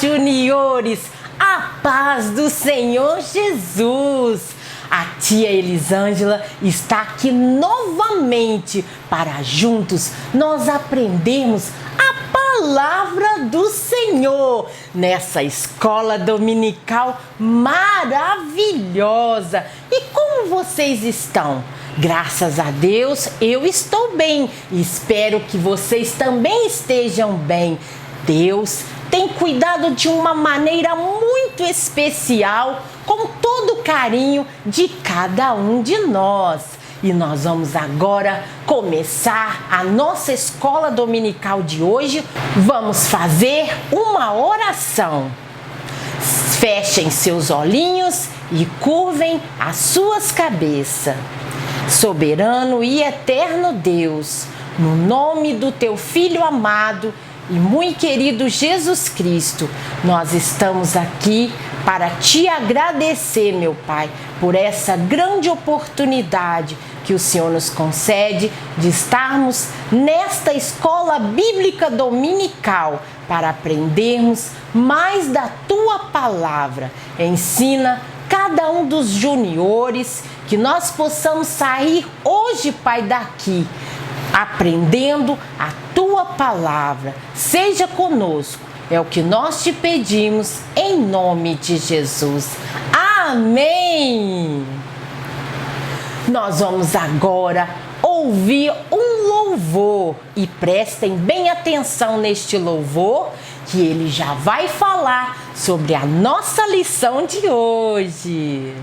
juniores, a paz do Senhor Jesus. A tia Elisângela está aqui novamente para juntos nós aprendermos a palavra do Senhor nessa escola dominical maravilhosa. E como vocês estão? Graças a Deus eu estou bem e espero que vocês também estejam bem. Deus tem cuidado de uma maneira muito especial, com todo carinho de cada um de nós. E nós vamos agora começar a nossa escola dominical de hoje. Vamos fazer uma oração. Fechem seus olhinhos e curvem as suas cabeças. Soberano e eterno Deus, no nome do teu Filho amado e muito querido Jesus Cristo, nós estamos aqui para te agradecer, meu Pai, por essa grande oportunidade que o Senhor nos concede de estarmos nesta escola bíblica dominical para aprendermos mais da tua palavra. Ensina cada um dos juniores, que nós possamos sair hoje, Pai, daqui, aprendendo a tua palavra. Seja conosco, é o que nós te pedimos, em nome de Jesus. Amém! Nós vamos agora ouvir um louvor e prestem bem atenção neste louvor, que ele já vai falar sobre a nossa lição de hoje.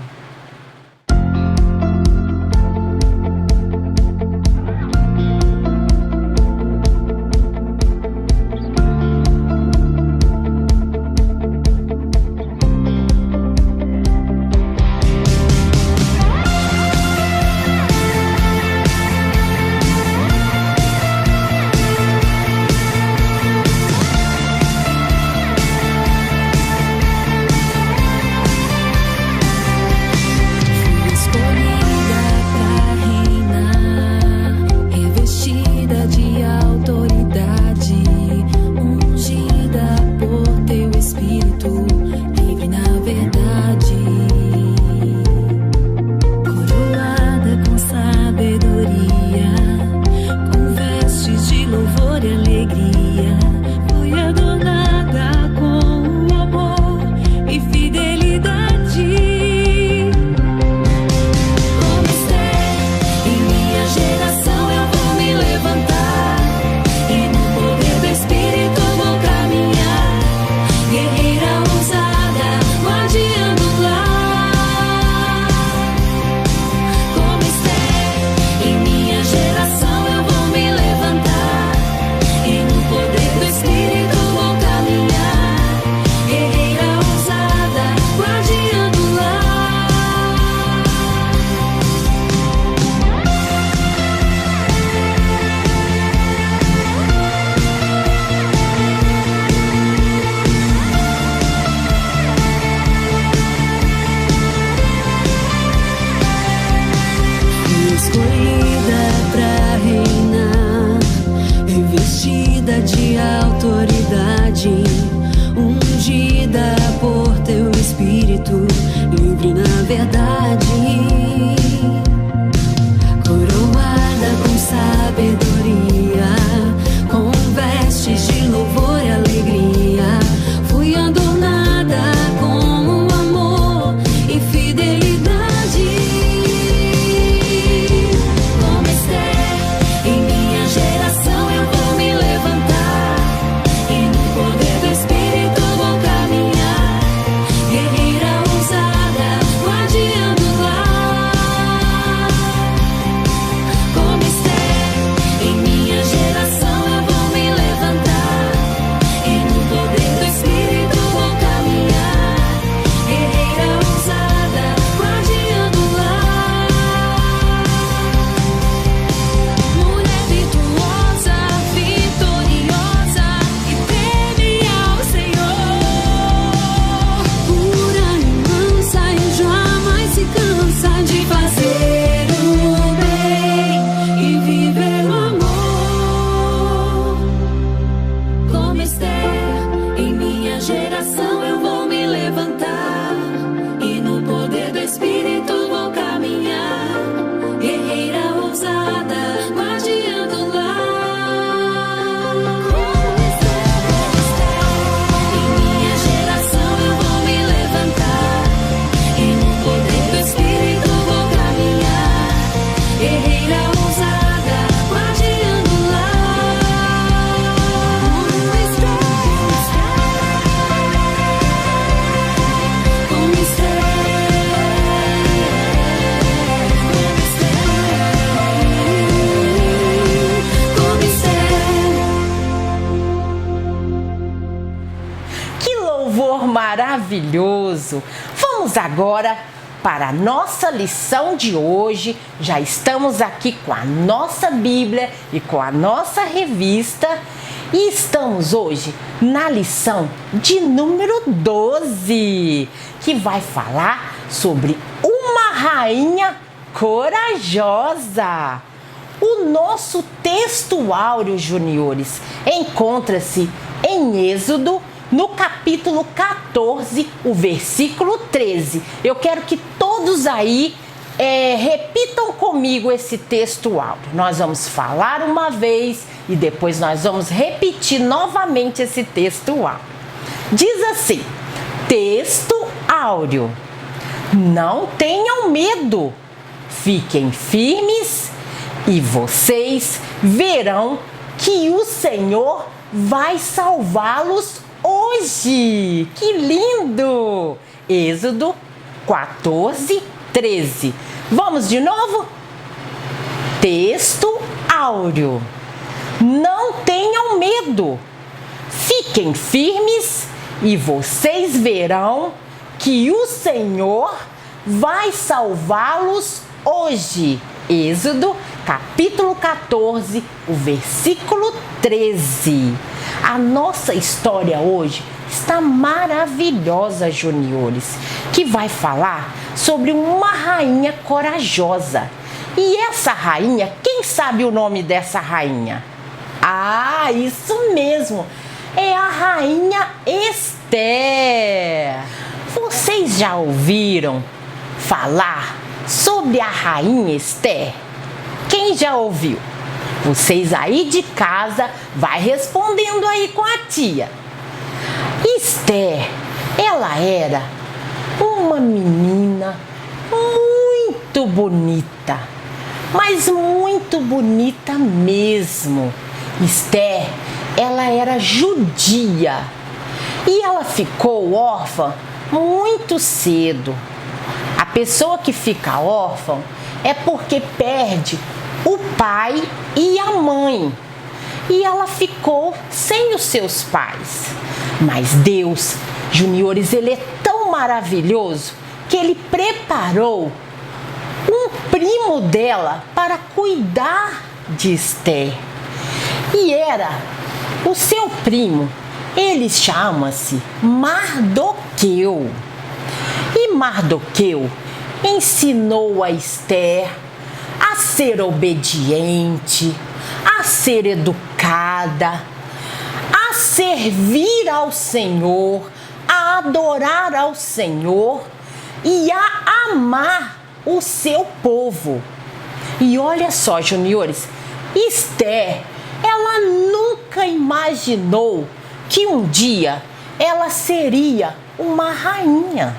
maravilhoso! Vamos agora para a nossa lição de hoje. Já estamos aqui com a nossa Bíblia e com a nossa revista. E estamos hoje na lição de número 12, que vai falar sobre uma rainha corajosa. O nosso texto áureo, juniores, encontra-se em Êxodo, no capítulo 14, o versículo 13. Eu quero que todos aí repitam comigo esse texto áureo. Nós vamos falar uma vez e depois nós vamos repetir novamente esse texto áureo. Diz assim: texto áureo. Não tenham medo, fiquem firmes e vocês verão que o Senhor vai salvá-los hoje. Que lindo! Êxodo 14, 13. Vamos de novo? Texto áureo. Não tenham medo, fiquem firmes e vocês verão que o Senhor vai salvá-los hoje. Êxodo, capítulo 14, o versículo 13. A nossa história hoje está maravilhosa, juniores, que vai falar sobre uma rainha corajosa. E essa rainha, quem sabe o nome dessa rainha? Ah, isso mesmo, é a rainha Esther. Vocês já ouviram falar sobre a rainha Esther? Quem já ouviu? Vocês aí de casa vai respondendo aí com a tia. Esther, ela era uma menina muito bonita, mas muito bonita mesmo. Esther, ela era judia e ela ficou órfã muito cedo. A pessoa que fica órfã é porque perde o pai e a mãe. E ela ficou sem os seus pais. Mas Deus, juniores, Ele é tão maravilhoso que Ele preparou um primo dela para cuidar de Esther. E era o seu primo, ele chama-se Mardoqueu. E Mardoqueu ensinou a Esther a ser obediente, a ser educada, a servir ao Senhor, a adorar ao Senhor e a amar o seu povo. E olha só, juniores, Esther, ela nunca imaginou que um dia ela seria uma rainha.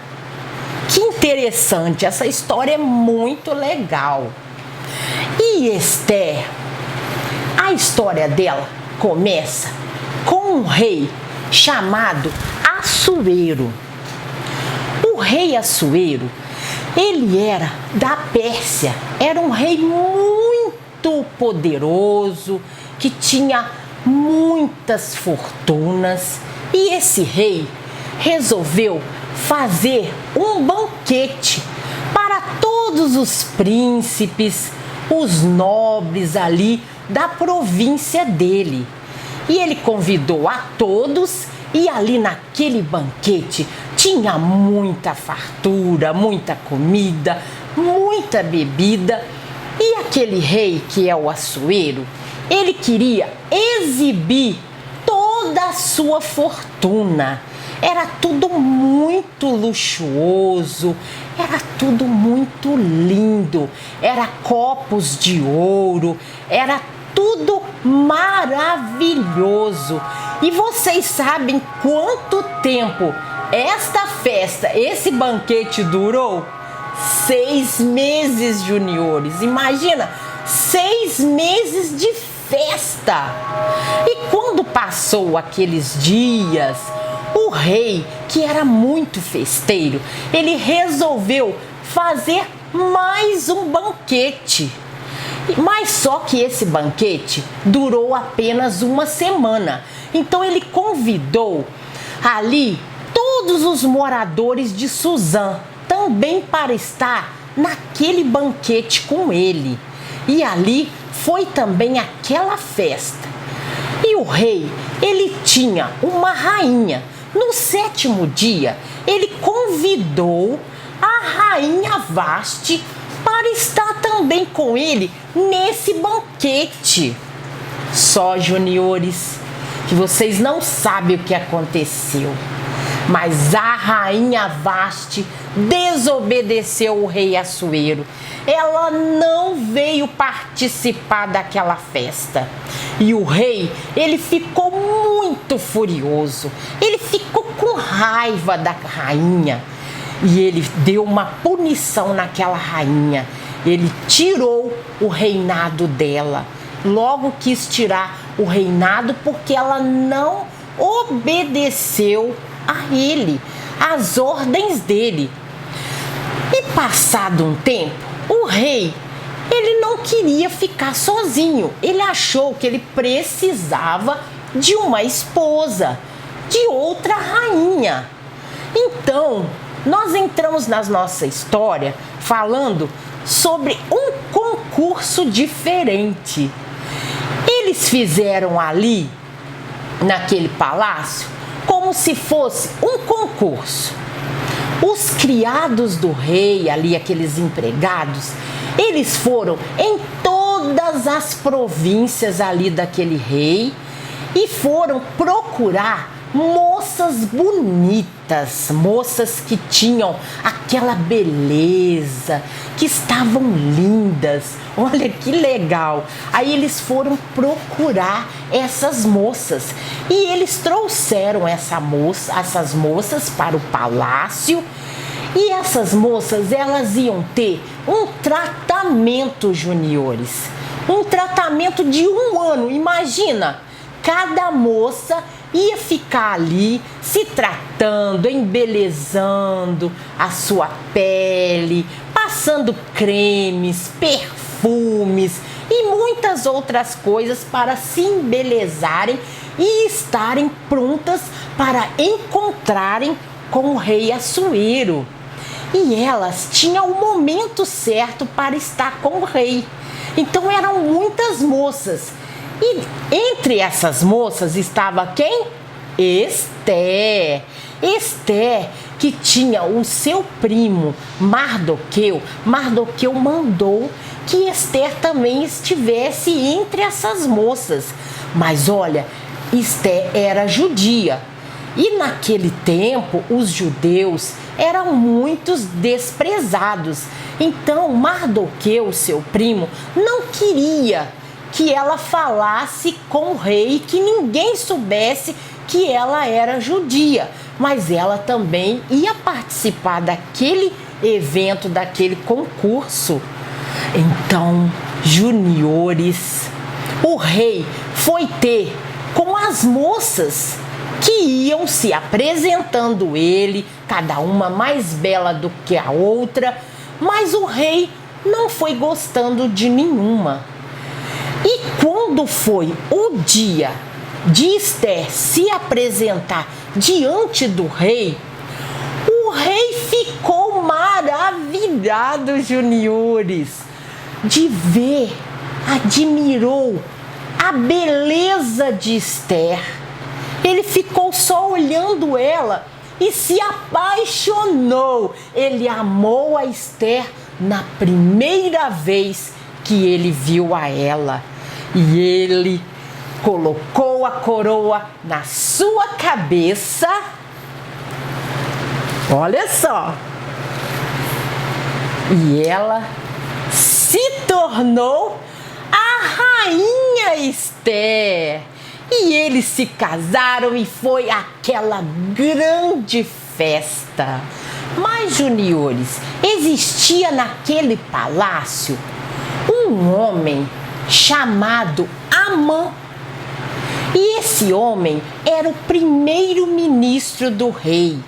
Que interessante, essa história é muito legal. E Esther, a história dela começa com um rei chamado Assuero. O rei Assuero, ele era da Pérsia, era um rei muito poderoso, que tinha muitas fortunas. E esse rei resolveu fazer um banquete para todos os príncipes, os nobres ali da província dele. E ele convidou a todos e ali naquele banquete tinha muita fartura, muita comida, muita bebida. E aquele rei, que é o Assuero, ele queria exibir toda a sua fortuna. Era tudo muito luxuoso, era tudo muito lindo, era copos de ouro, era tudo maravilhoso. E vocês sabem quanto tempo esta festa, esse banquete durou? 6 meses, juniores. Imagina, 6 meses de festa. E quando passou aqueles dias, o rei, que era muito festeiro, ele resolveu fazer mais um banquete. Mas só que esse banquete durou apenas uma semana. Então ele convidou ali todos os moradores de Suzã também para estar naquele banquete com ele. E ali foi também aquela festa. E o rei, ele tinha uma rainha. No 7º dia, ele convidou a rainha Vasti para estar também com ele nesse banquete. Só, juniores, que vocês não sabem o que aconteceu. Mas a rainha Vasti desobedeceu o rei Assuero. Ela não veio participar daquela festa. E o rei, ele ficou muito furioso. Ele ficou com raiva da rainha. E ele deu uma punição naquela rainha. Ele tirou o reinado dela. Logo quis tirar o reinado porque ela não obedeceu a ele, às ordens dele. E passado um tempo, o rei, ele não queria ficar sozinho. Ele achou que ele precisava de uma esposa, de outra rainha. Então, nós entramos na nossa história falando sobre um concurso diferente. Eles fizeram ali, naquele palácio, como se fosse um concurso. Os criados do rei, ali aqueles empregados, eles foram em todas as províncias ali daquele rei e foram procurar moças bonitas, moças que tinham aquela beleza, que estavam lindas. Olha que legal! Aí eles foram procurar essas moças e eles trouxeram essas moças para o palácio. E essas moças, elas iam ter um tratamento, juniores, um tratamento de 1 ano. Imagina, cada moça ia ficar ali se tratando, embelezando a sua pele, passando cremes, perfumes e muitas outras coisas para se embelezarem e estarem prontas para encontrarem com o rei Assuero. E elas tinham o momento certo para estar com o rei. Então eram muitas moças. E entre essas moças estava quem? Esther. Esther, que tinha o seu primo Mardoqueu. Mardoqueu mandou que Esther também estivesse entre essas moças. Mas olha, Esther era judia. E naquele tempo, os judeus eram muito desprezados. Então, Mardoqueu, seu primo, não queria que ela falasse com o rei, que ninguém soubesse que ela era judia. Mas ela também ia participar daquele evento, daquele concurso. Então, juniores, o rei foi ter com as moças que iam se apresentando ele, cada uma mais bela do que a outra, mas o rei não foi gostando de nenhuma. E quando foi o dia de Esther se apresentar diante do rei, o rei ficou maravilhado, juniores, de ver, admirou a beleza de Esther. Ele ficou só olhando ela e se apaixonou. Ele amou a Esther na primeira vez que ele viu a ela. E ele colocou a coroa na sua cabeça. Olha só. E ela se tornou a rainha Esther. E eles se casaram e foi aquela grande festa. Mas, juniores, existia naquele palácio um homem chamado Amã. E esse homem era o primeiro-ministro do rei.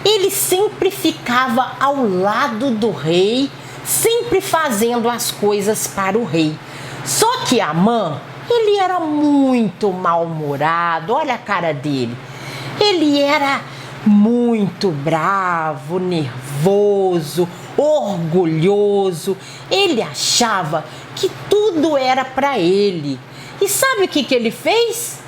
Ele sempre ficava ao lado do rei, sempre fazendo as coisas para o rei. Só que Amã, ele era muito mal-humorado, olha a cara dele. Ele era muito bravo, nervoso, orgulhoso. Ele achava que tudo era para ele. E sabe o que ele fez?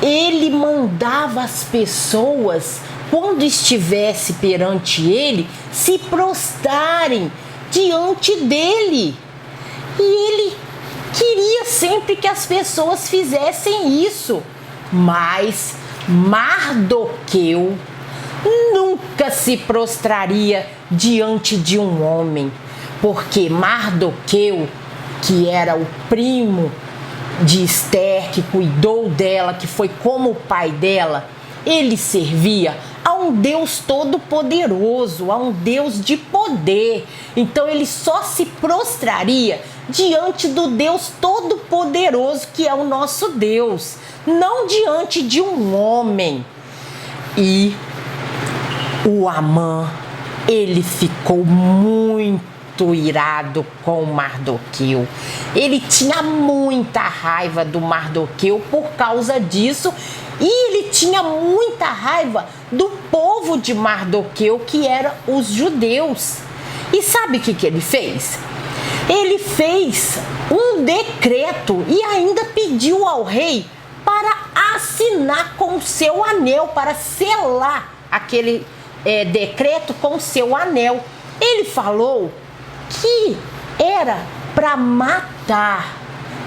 Ele mandava as pessoas, quando estivesse perante ele, se prostrarem diante dele. E ele queria sempre que as pessoas fizessem isso. Mas Mardoqueu nunca se prostraria diante de um homem, porque Mardoqueu, que era o primo de Esther, que cuidou dela, que foi como o pai dela, ele servia a um Deus todo-poderoso, a um Deus de poder. Então ele só se prostraria diante do Deus todo-poderoso, que é o nosso Deus, não diante de um homem. E o Amã, ele ficou muito irado com Mardoqueu. Ele tinha muita raiva do Mardoqueu por causa disso, e ele tinha muita raiva do povo de Mardoqueu, que eram os judeus. E sabe o que ele fez? Ele fez um decreto e ainda pediu ao rei para assinar com o seu anel, para selar aquele decreto com o seu anel. Ele falou que era para matar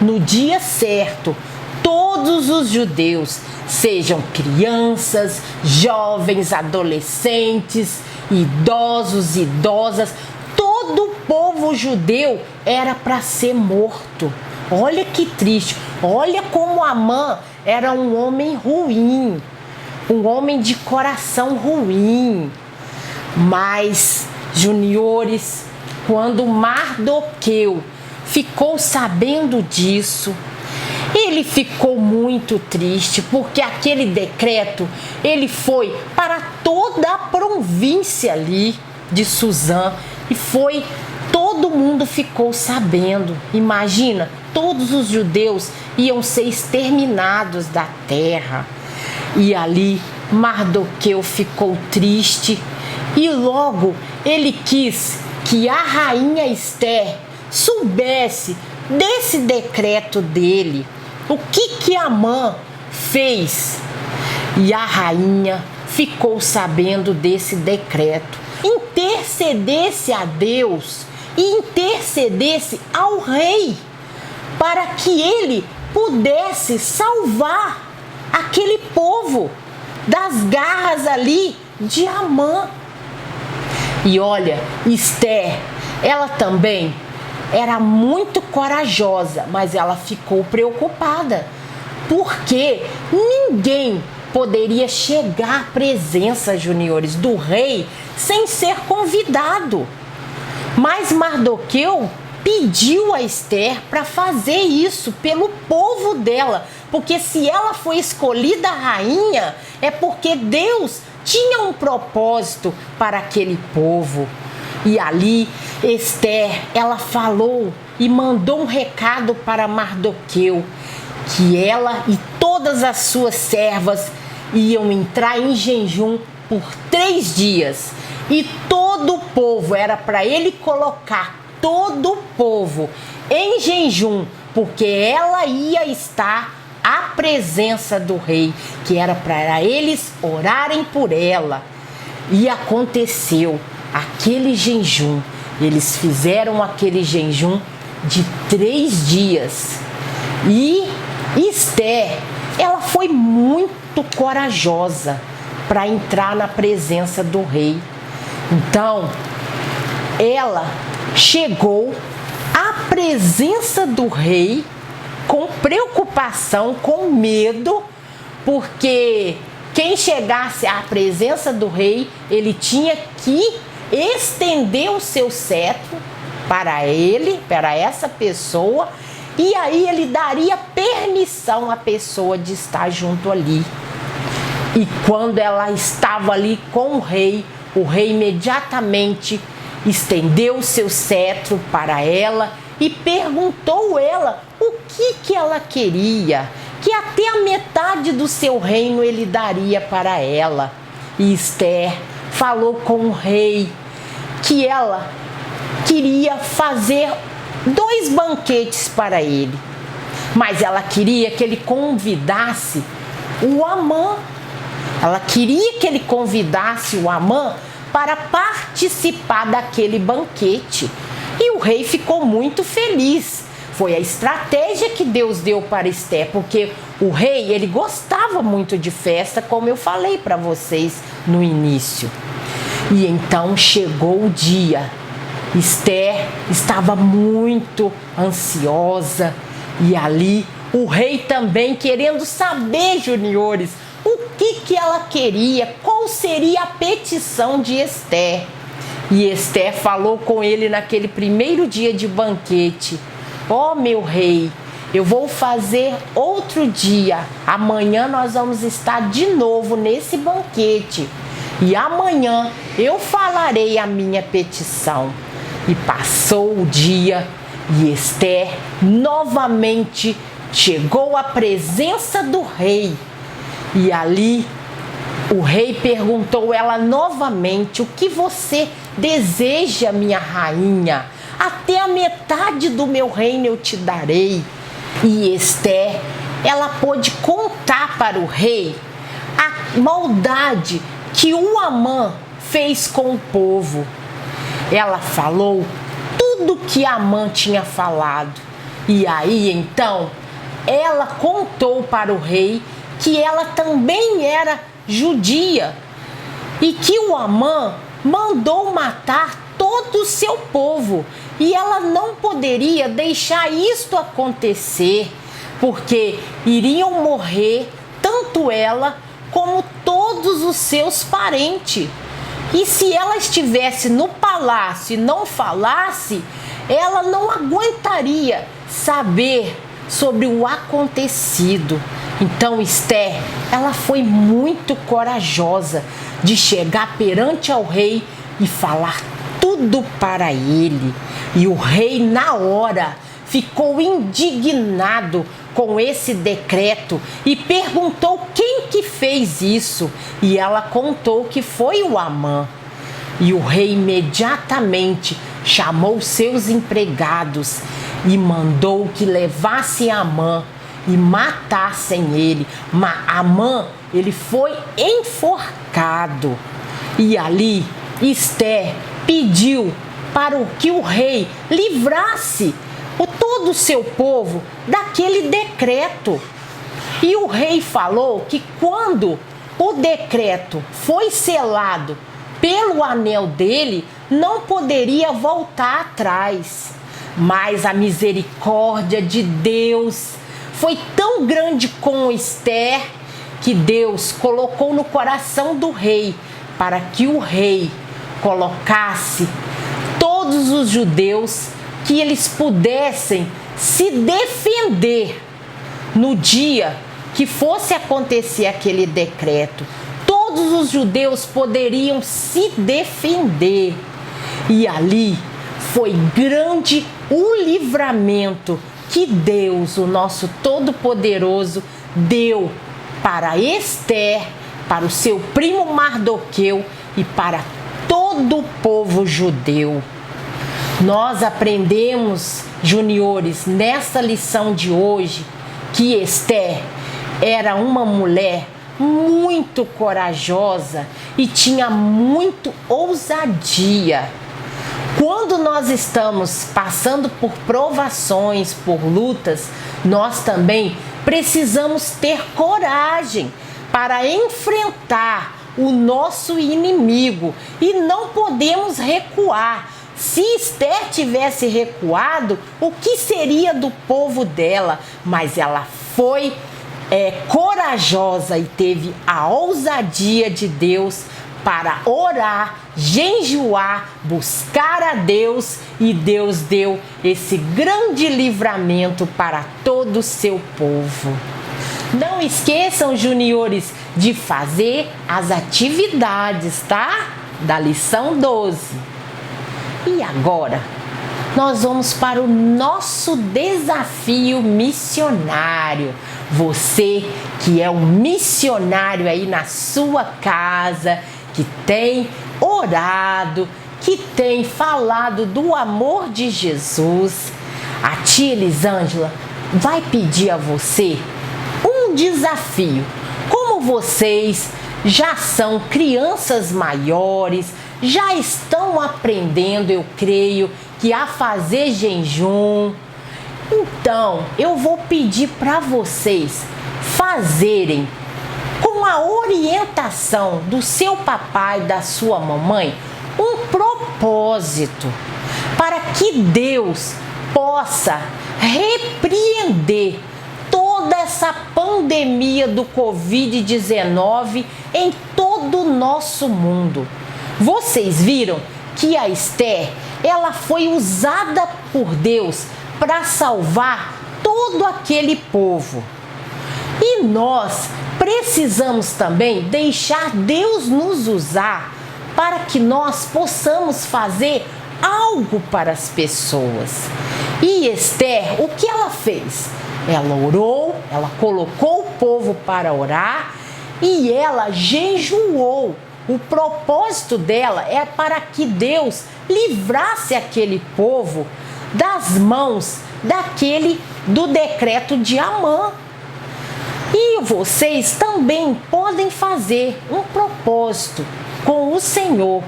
no dia certo todos os judeus, sejam crianças, jovens, adolescentes, idosos, idosas, todo o povo judeu era para ser morto. Olha que triste, olha como Amã era um homem ruim, um homem de coração ruim. Mas, juniores, quando Mardoqueu ficou sabendo disso, ele ficou muito triste, porque aquele decreto, ele foi para toda a província ali de Suzã, e todo mundo ficou sabendo. Imagina, todos os judeus iam ser exterminados da terra. E ali Mardoqueu ficou triste, e logo ele quis que a rainha Esther soubesse desse decreto dele. O que Amã fez? E a rainha ficou sabendo desse decreto. Intercedesse a Deus e intercedesse ao rei, para que ele pudesse salvar aquele povo das garras ali de Amã. E olha, Esther, ela também era muito corajosa, mas ela ficou preocupada, porque ninguém poderia chegar à presença, juniores, do rei sem ser convidado. Mas Mardoqueu pediu a Esther para fazer isso pelo povo dela, porque se ela foi escolhida rainha, é porque Deus tinha um propósito para aquele povo. E ali Esther, ela falou e mandou um recado para Mardoqueu, que ela e todas as suas servas iam entrar em jejum por 3 dias. E todo o povo, era para ele colocar todo o povo em jejum, porque ela ia estar à presença do rei, que era para eles orarem por ela. E aconteceu aquele jejum. Eles fizeram aquele jejum de 3 dias. E Esther, ela foi muito corajosa para entrar na presença do rei. Então, ela chegou à presença do rei com preocupação, com medo, porque quem chegasse à presença do rei, ele tinha que estender o seu cetro para ele, para essa pessoa, e aí ele daria permissão à pessoa de estar junto ali. E quando ela estava ali com o rei imediatamente estendeu o seu cetro para ela e perguntou ela o que ela queria, que até a metade do seu reino ele daria para ela. e Esther falou com o rei que ela queria fazer 2 banquetes para ele, mas ela queria que ele convidasse o Amã. Ela queria que ele convidasse o Amã para participar daquele banquete. E o rei ficou muito feliz. Foi a estratégia que Deus deu para Esther, porque o rei, ele gostava muito de festa, como eu falei para vocês no início. E então chegou o dia. Esther estava muito ansiosa e ali o rei também querendo saber, juniores, o que ela queria, qual seria a petição de Esther. E Esther falou com ele naquele primeiro dia de banquete: ó meu rei, eu vou fazer outro dia, amanhã nós vamos estar de novo nesse banquete e amanhã eu falarei a minha petição. E passou o dia e Esther novamente chegou à presença do rei. E ali o rei perguntou ela novamente: o que você deseja, minha rainha? Até a metade do meu reino eu te darei. E Esther, ela pôde contar para o rei a maldade que o Amã fez com o povo. Ela falou tudo que Amã tinha falado. E aí então ela contou para o rei que ela também era judia e que o Amã mandou matar todo o seu povo e ela não poderia deixar isto acontecer, porque iriam morrer tanto ela como todos os seus parentes. E se ela estivesse no palácio e não falasse, ela não aguentaria saber sobre o acontecido. Então Esther, ela foi muito corajosa de chegar perante ao rei e falar tudo para ele. E o rei, na hora, ficou indignado com esse decreto e perguntou quem que fez isso. E ela contou que foi o Amã. E o rei imediatamente chamou seus empregados e mandou que levassem Amã e matassem ele. Mas Amã, ele foi enforcado. E ali Esther pediu para que o rei livrasse todo o seu povo daquele decreto. E o rei falou que quando o decreto foi selado pelo anel dele, não poderia voltar atrás. Mas a misericórdia de Deus foi tão grande com Esther que Deus colocou no coração do rei para que o rei colocasse todos os judeus que eles pudessem se defender no dia que fosse acontecer aquele decreto. Todos os judeus poderiam se defender. E ali foi grande o livramento que Deus, o nosso Todo-Poderoso, deu para Esther, para o seu primo Mardoqueu e para todo o povo judeu. Nós aprendemos, juniores, nessa lição de hoje, que Esther era uma mulher muito corajosa e tinha muito ousadia. Quando nós estamos passando por provações, por lutas, nós também precisamos ter coragem para enfrentar o nosso inimigo e não podemos recuar. Se Esther tivesse recuado, o que seria do povo dela? Mas ela foi corajosa e teve a ousadia de Deus para orar, jejuar, buscar a Deus, e Deus deu esse grande livramento para todo o seu povo. Não esqueçam, juniores, de fazer as atividades, tá? Da lição 12. E agora, nós vamos para o nosso desafio missionário. Você que é um missionário aí na sua casa, que tem orado, que tem falado do amor de Jesus, a tia Elisângela vai pedir a você um desafio. Como vocês já são crianças maiores, já estão aprendendo, eu creio, que a fazer jejum, então eu vou pedir para vocês fazerem, com a orientação do seu papai, da sua mamãe, um propósito para que Deus possa repreender toda essa pandemia do Covid-19 em todo o nosso mundo. Vocês viram que a Esther, ela foi usada por Deus para salvar todo aquele povo. E nós precisamos também deixar Deus nos usar para que nós possamos fazer algo para as pessoas. E Esther, o que ela fez? Ela orou, ela colocou o povo para orar e ela jejuou. O propósito dela é para que Deus livrasse aquele povo das mãos do decreto de Amã. E vocês também podem fazer um propósito com o Senhor.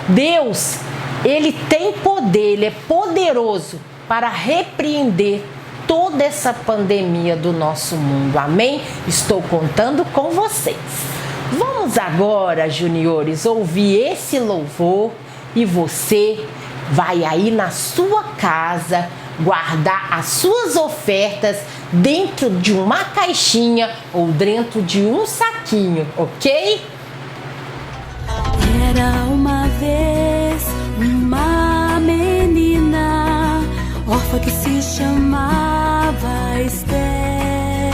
Deus, Ele tem poder, Ele é poderoso para repreender toda essa pandemia do nosso mundo. Amém? Estou contando com vocês. Vamos agora, juniores, ouvir esse louvor e você vai aí na sua casa guardar as suas ofertas dentro de uma caixinha ou dentro de um saquinho, ok? Era uma vez uma menina órfã que se chamava Esther,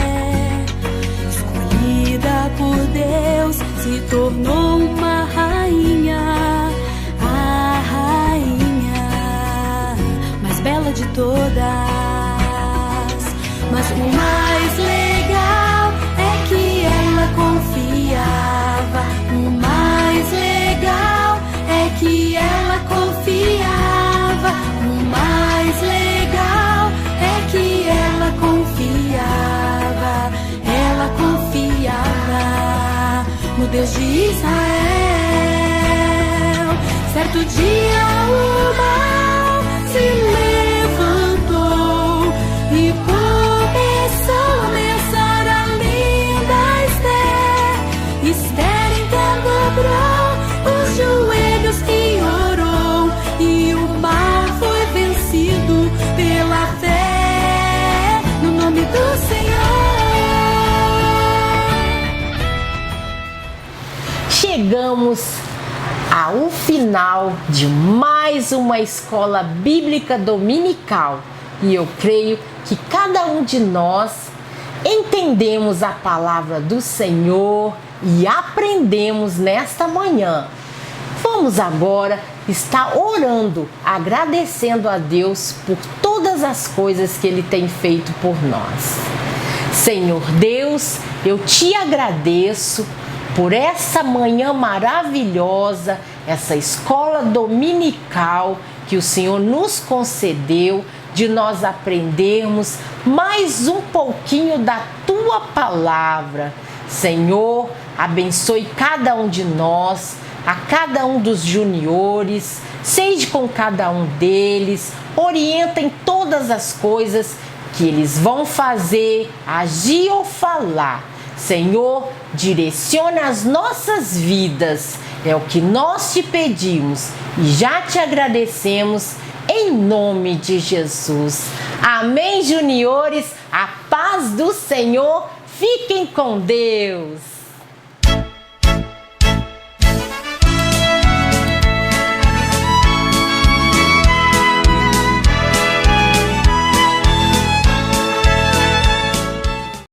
escolhida por Deus, se tornou uma rainha, a rainha mais bela de todas. Mas o mais legal é que ela confiava. O mais legal é que ela confiava. O mais legal é que ela confiava. Ela confiava no Deus de Israel. Certo dia o mal se levantou e começou a ameaçar a linda Esther. Esther então dobrou os joelhos e orou, e o mar foi vencido pela fé no nome do Senhor. Chegamos ao final de mais uma escola bíblica dominical e eu creio que cada um de nós entendemos a palavra do Senhor e aprendemos nesta manhã. Vamos agora estar orando, agradecendo a Deus por todas as coisas que Ele tem feito por nós. Senhor Deus, eu te agradeço por essa manhã maravilhosa, essa escola dominical que o Senhor nos concedeu, de nós aprendermos mais um pouquinho da Tua palavra. Senhor, abençoe cada um de nós, a cada um dos juniores, seja com cada um deles, orienta em todas as coisas que eles vão fazer, agir ou falar. Senhor, direciona as nossas vidas, é o que nós te pedimos e já te agradecemos em nome de Jesus. Amém, juniores? A paz do Senhor, fiquem com Deus!